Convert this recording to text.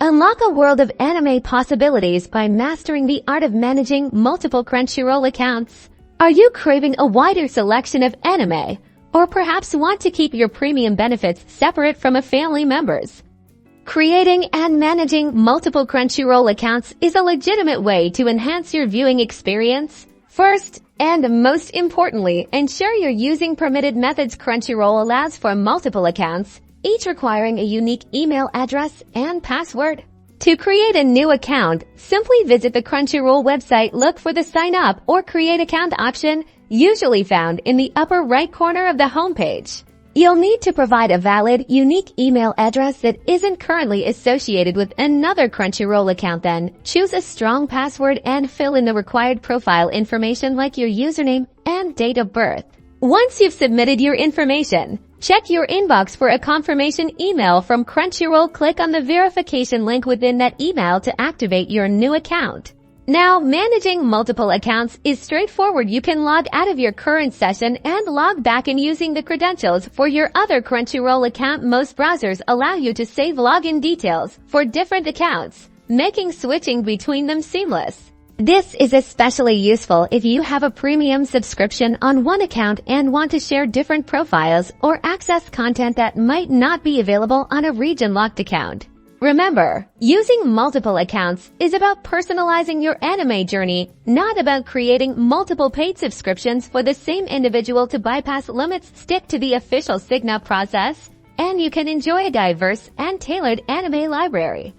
Unlock a world of anime possibilities by mastering the art of managing multiple Crunchyroll accounts. Are you craving a wider selection of anime? Or perhaps want to keep your premium benefits separate from a family members? Creating and managing multiple Crunchyroll accounts is a legitimate way to enhance your viewing experience. First, and most importantly, ensure you're using permitted methods. Crunchyroll allows for multiple accounts, each requiring a unique email address and password. To create a new account, simply visit the Crunchyroll website, look for the Sign Up or Create Account option, usually found in the upper right corner of the homepage. You'll need to provide a valid, unique email address that isn't currently associated with another Crunchyroll account. Then, choose a strong password and fill in the required profile information like your username and date of birth. Once you've submitted your information, check your inbox for a confirmation email from Crunchyroll. Click on the verification link within that email to activate your new account. Now, managing multiple accounts is straightforward. You can log out of your current session and log back in using the credentials for your other Crunchyroll account. Most browsers allow you to save login details for different accounts, making switching between them seamless. This is especially useful if you have a premium subscription on one account and want to share different profiles or access content that might not be available on a region-locked account. Remember, using multiple accounts is about personalizing your anime journey, not about creating multiple paid subscriptions for the same individual. To bypass limits, stick to the official sign-up process, and you can enjoy a diverse and tailored anime library.